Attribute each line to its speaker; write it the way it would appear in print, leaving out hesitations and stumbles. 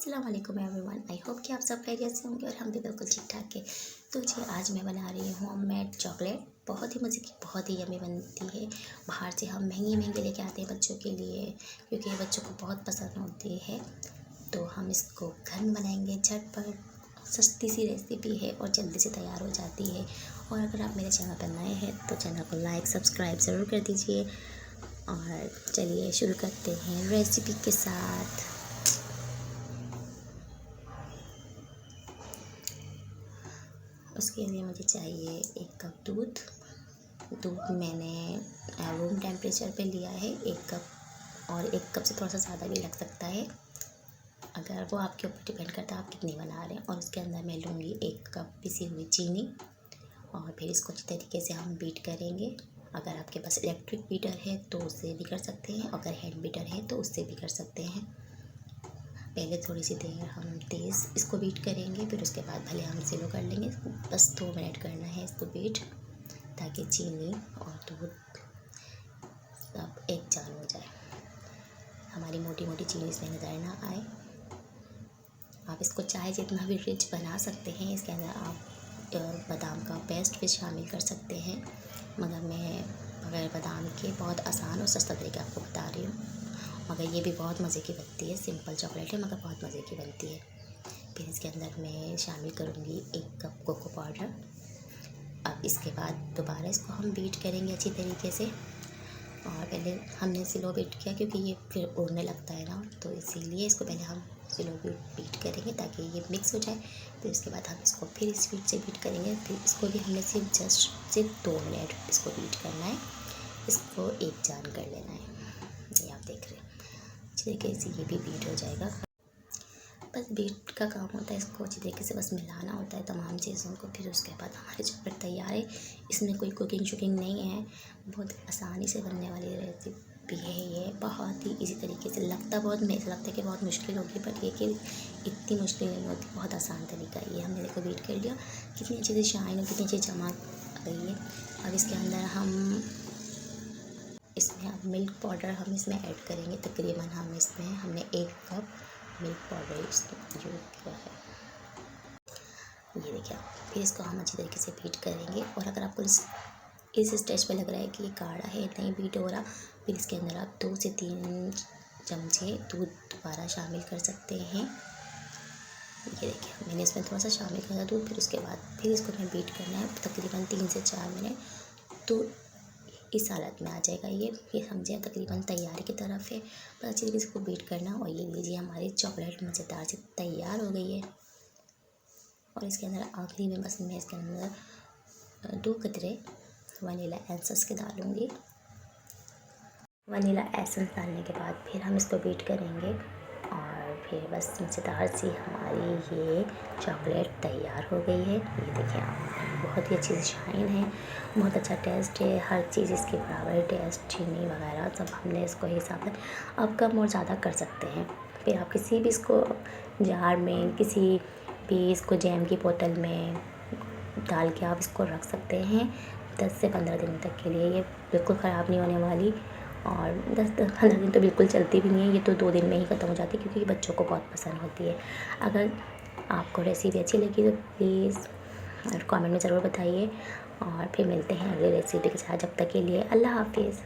Speaker 1: अस्सलाम वालेकुम everyone. I hope कि आप सब खैरियत से होंगे और हम भी बिल्कुल ठीक ठाक है। तो जी आज मैं बना रही हूँ होममेड चॉकलेट। बहुत ही मज़े की, बहुत ही यम्मी बनती है। बाहर से हम महंगी महंगी लेके आते हैं बच्चों के लिए, क्योंकि ये बच्चों को बहुत पसंद होती है। तो हम इसको घर में बनाएंगे। झटपट सस्ती सी रेसिपी है और जल्दी से तैयार हो जाती है। और अगर आप मेरे चैनल पर नए हैं तो चैनल को लाइक सब्सक्राइब ज़रूर कर दीजिए। और चलिए शुरू करते हैं रेसिपी के साथ। उसके लिए मुझे चाहिए 1 कप दूध। दूध मैंने रूम टेम्परेचर पे लिया है 1 कप, और 1 कप से थोड़ा सा ज़्यादा भी लग सकता है, अगर वो आपके ऊपर डिपेंड करता है आप कितनी बना रहे हैं। और उसके अंदर मैं लूँगी 1 कप पिसी हुई चीनी, और फिर इसको अच्छी तरीके से हम बीट करेंगे। अगर आपके पास इलेक्ट्रिक बीटर है तो उससे भी कर सकते हैं, अगर हैंड बीटर है तो उससे भी कर सकते हैं। पहले थोड़ी सी देर हम तेज़ इसको बीट करेंगे, फिर उसके बाद भले हम स्लो कर लेंगे। बस 2 मिनट करना है इसको बीट, ताकि चीनी और दूध सब एक जान हो जाए, हमारी मोटी मोटी चीनी इसमें नज़र ना आए। आप इसको चाहे जितना भी रिच बना सकते हैं। इसके अंदर आप बादाम का पेस्ट भी शामिल कर सकते हैं, मगर मैं बगैर बादाम के बहुत आसान और सस्ता तरीका आपको बता रही हूँ। मगर ये भी बहुत मज़े की बनती है। सिंपल चॉकलेट है मगर बहुत मज़े की बनती है। फिर इसके अंदर मैं शामिल करूँगी 1 कप कोको पाउडर। अब इसके बाद दोबारा इसको हम बीट करेंगे अच्छी तरीके से। और पहले हमने स्लो बीट किया क्योंकि ये फिर उड़ने लगता है ना, तो इसीलिए इसको पहले हम स्लो बीट करेंगे ताकि ये मिक्स हो जाए। फिर उसके बाद हम इसको फिर स्पीड से बीट करेंगे। फिर इसको भी हमने सिर्फ 2 मिनट इसको बीट करना है, इसको एक जान कर लेना है। ये आप देख रहे हैं अच्छी तरीके से ये भी बीट हो जाएगा। बस बीट का काम होता है, इसको अच्छी तरीके से बस मिलाना होता है तमाम चीज़ों को। फिर उसके बाद हमारे चॉकलेट तैयार है। इसमें कोई कुकिंग शुकिंग नहीं है, बहुत आसानी से बनने वाली रेसिपी है ये। बहुत ही इजी तरीके से लगता लगता है कि बहुत मुश्किल होगी, बट ये कि इतनी मुश्किल नहीं होती, बहुत आसान तरीका है ये। हमने देखो बीट कर लिया, कितनी अच्छी से शाइन और कितनी अच्छी चमक आ गई है। अब इसके अंदर इसमें अब मिल्क पाउडर हम इसमें ऐड करेंगे। तकरीबन हमने 1 कप मिल्क पाउडर इसमें यूज़ किया है, ये देखिए आप। फिर इसको हम अच्छी तरीके से बीट करेंगे। और अगर आपको इस स्टेज पे लग रहा है कि ये गाढ़ा है, नहीं बीट हो रहा, फिर इसके अंदर आप 2 से 3 चमचे दूध दोबारा शामिल कर सकते हैं। ये देखिए मैंने इसमें थोड़ा सा शामिल किया दूध। फिर उसके बाद फिर इसको हमें बीट करना है तकरीबन 3 से 4 मिनट। तो इस हालत में आ जाएगा ये समझिए तकरीबन तैयारी की तरफ है। बस अच्छी तरीके से इसको बीट करना। और ये लीजिए हमारी चॉकलेट मज़ेदार से तैयार हो गई है। और इसके अंदर आखिरी में बस मैं इसके अंदर 2 कतरे वनीला एसेंस के डालूँगी। वनीला एसेंस डालने के बाद फिर हम इसको बीट करेंगे, और फिर बस मज़ेदार सी हमारी ये चॉकलेट तैयार हो गई है। ये देखिए आप, बहुत ही अच्छी सी शाइन है, बहुत अच्छा टेस्ट है, हर चीज़ इसकी बराबर टेस्ट, चीनी वगैरह सब हमने इसको हिसाब से आप कम और ज़्यादा कर सकते हैं। फिर आप किसी भी इसको जार में, किसी भी इसको जैम की बोतल में डाल के आप इसको रख सकते हैं 10 से 15 दिन तक के लिए। ये बिल्कुल ख़राब नहीं होने वाली, और 10-15 दिन तो बिल्कुल चलती भी नहीं है, ये तो 2 दिन में ही ख़त्म हो जाती है, क्योंकि ये बच्चों को बहुत पसंद होती है। अगर आपको रेसिपी अच्छी लगी तो प्लीज़ कमेंट में ज़रूर बताइए, और फिर मिलते हैं अगली रेसिपी के साथ। जब तक के लिए अल्लाह हाफिज़।